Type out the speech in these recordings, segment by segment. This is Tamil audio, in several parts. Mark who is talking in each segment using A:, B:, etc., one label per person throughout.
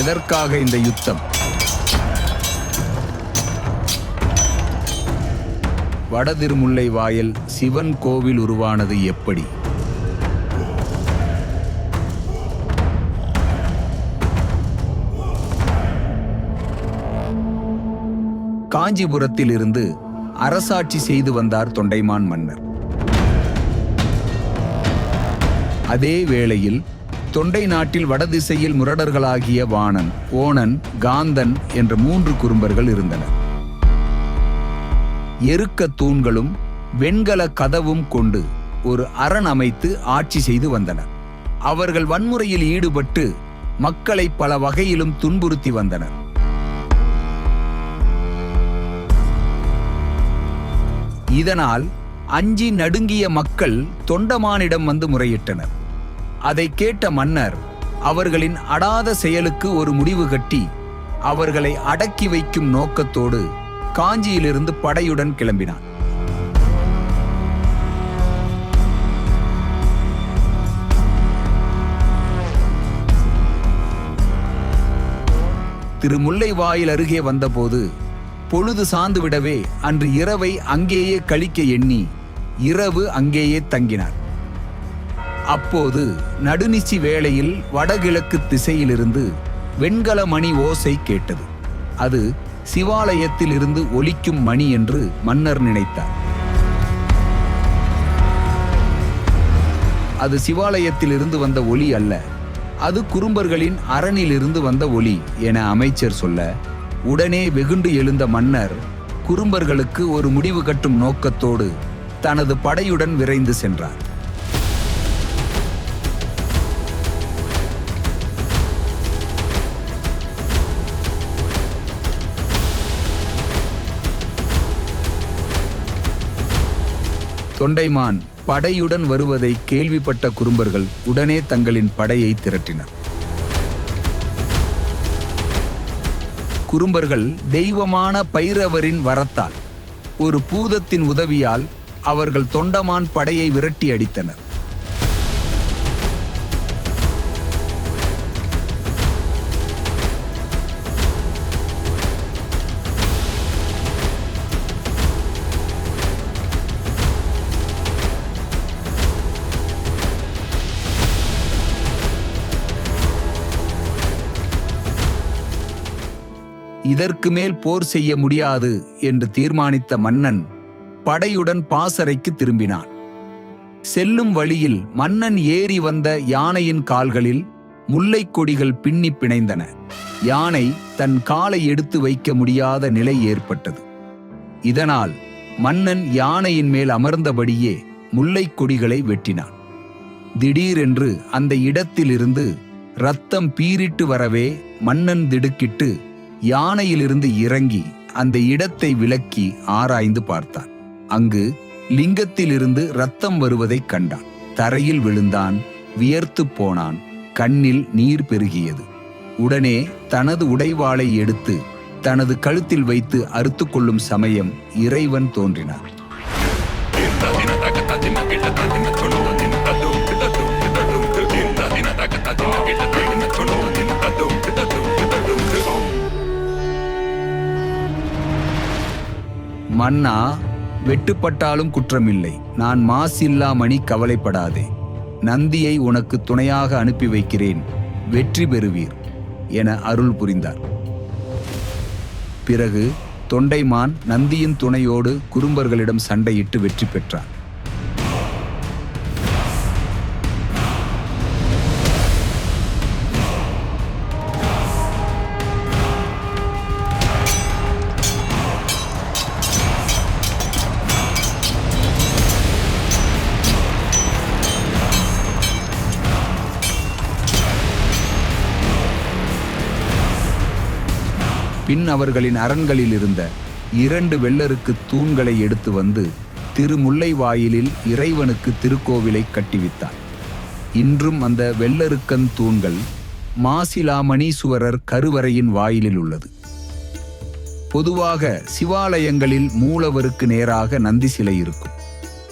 A: எதற்காக இந்த யுத்தம்? வடதிருமுல்லை வாயில் சிவன் கோவில் உருவானது எப்படி? காஞ்சிபுரத்தில் இருந்து அரசாட்சி செய்து வந்தார் தொண்டைமான் மன்னர். அதே வேளையில் தொண்டை நாட்டில் வடதிசையில் முரடர்களாகிய வாணன், ஓணன், காந்தன் என்ற 3 குறும்பர்கள் இருந்தனர். எருக்க தூண்களும் வெண்கல கதவும் கொண்டு ஒரு அரண் அமைத்து ஆட்சி செய்து வந்தனர். அவர்கள் வன்முறையில் ஈடுபட்டு மக்களை பல வகையிலும் துன்புறுத்தி வந்தனர். இதனால் அஞ்சி நடுங்கிய மக்கள் தொண்டமானிடம் வந்து முறையிட்டனர். அதை கேட்ட மன்னர் அவர்களின் அடாத செயலுக்கு ஒரு முடிவு கட்டி அவர்களை அடக்கி வைக்கும் நோக்கத்தோடு காஞ்சியிலிருந்து படையுடன் கிளம்பினான். திருமுல்லைவாயில் அருகே வந்தபோது பொழுது சார்ந்து விடவே அன்று இரவை அங்கேயே கழிக்க எண்ணி இரவு அங்கேயே தங்கினார். அப்போது நடுநிசி வேளையில் வடகிழக்கு திசையிலிருந்து வெண்கல மணி ஓசை கேட்டது. அது சிவாலயத்தில் இருந்து ஒலிக்கும் மணி என்று மன்னர் நினைத்தார். அது சிவாலயத்தில் இருந்து வந்த ஒலி அல்ல, அது குறும்பர்களின் அரணிலிருந்து வந்த ஒலி என அமைச்சர் சொல்ல, உடனே வெகுண்டு எழுந்த மன்னர் குறும்பர்களுக்கு ஒரு முடிவு கட்டும் நோக்கத்தோடு தனது படையுடன் விரைந்து சென்றார். தொண்டைமான் படையுடன் வருவதை கேள்விப்பட்ட குறும்பர்கள் உடனே தங்களின் படையை திரட்டினர். குறும்பர்கள் தெய்வமான பைரவரின் வரத்தால், ஒரு பூதத்தின் உதவியால் அவர்கள் தொண்டமான் படையை விரட்டி அடித்தனர். இதற்கு மேல் போர் செய்ய முடியாது என்று தீர்மானித்த மன்னன் படையுடன் பாசறைக்கு திரும்பினான். செல்லும் வழியில் மன்னன் ஏறி வந்த யானையின் கால்களில் முல்லைக் கொடிகள் பின்னி பிணைந்தன. யானை தன் காலை எடுத்து வைக்க முடியாத நிலை ஏற்பட்டது. இதனால் மன்னன் யானையின் மேல் அமர்ந்தபடியே முல்லைக் கொடிகளை வெட்டினான். திடீரென்று அந்த இடத்திலிருந்து இரத்தம் பீரிட்டு வரவே மன்னன் திடுக்கிட்டு யானையிலிருந்து இறங்கி அந்த இடத்தை விலக்கி ஆராய்ந்து பார்த்தான். அங்கு லிங்கத்திலிருந்து இரத்தம் வருவதைக் கண்டான். தரையில் விழுந்தான், வியர்த்து போனான், கண்ணில் நீர் பெருகியது. உடனே தனது உடைவாளை எடுத்து தனது கழுத்தில் வைத்து அறுத்து கொள்ளும் சமயம் இறைவன் தோன்றினார். மன்னா, வெட்டுப்பட்டாலும் குற்றமில்லை. நான் மாசில்லா மணி, கவலைப்படாதே. நந்தியை உனக்கு துணையாக அனுப்பி வைக்கிறேன், வெற்றி பெறுவீர் என அருள் புரிந்தார். பிறகு தொண்டைமான் நந்தியின் துணையோடு குறும்பர்களிடம் சண்டையிட்டு வெற்றி பெற்றார். பின் அவர்களின் அரண்களில் இருந்த 2 வெள்ளருக்கு தூண்களை எடுத்து வந்து திருமுல்லைவாயிலில் இறைவனுக்கு திருக்கோவிலை கட்டிவித்தார். இன்றும் அந்த வெள்ளருக்கன் தூண்கள் மாசிலாமணீசுவரர் கருவறையின் வாயிலில் உள்ளது. பொதுவாக சிவாலயங்களில் மூலவருக்கு நேராக நந்தி சிலை இருக்கும்.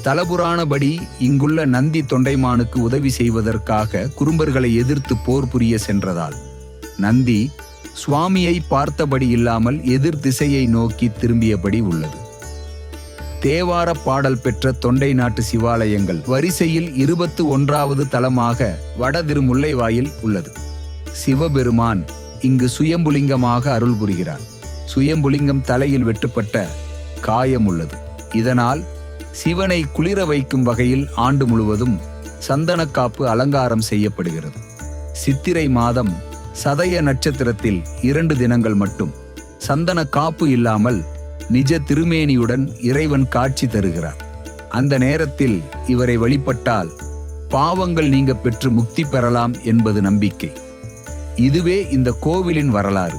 A: தலபுராணபடி இங்குள்ள நந்தி தொண்டைமானுக்கு உதவி செய்வதற்காக குறும்பர்களை எதிர்த்து போர் புரிய சென்றதால் நந்தி சுவாமியை பார்த்தபடி இல்லாமல் எதிர் திசையை நோக்கி திரும்பியபடி உள்ளது. தேவார பாடல் பெற்ற தொண்டை நாட்டு சிவாலயங்கள் வரிசையில் 21வது தலமாக வட திருமுல்லைவாயில் உள்ளது. சிவபெருமான் இங்கு சுயம்புலிங்கமாக அருள் புரிகிறார். சுயம்புலிங்கம் தலையில் வெட்டுப்பட்ட காயம் உள்ளது. இதனால் சிவனை குளிர வைக்கும் வகையில் ஆண்டு முழுவதும் சந்தனக்காப்பு அலங்காரம் செய்யப்படுகிறது. சித்திரை மாதம் சதய நட்சத்திரத்தில் 2 தினங்கள் மட்டும் சந்தன காப்பு இல்லாமல் நிஜ திருமேனியுடன் இறைவன் காட்சி தருகிறார். அந்த நேரத்தில் இவரை வழிபட்டால் பாவங்கள் நீங்க பெற்று முக்தி பெறலாம் என்பது நம்பிக்கை. இதுவே இந்த கோவிலின் வரலாறு.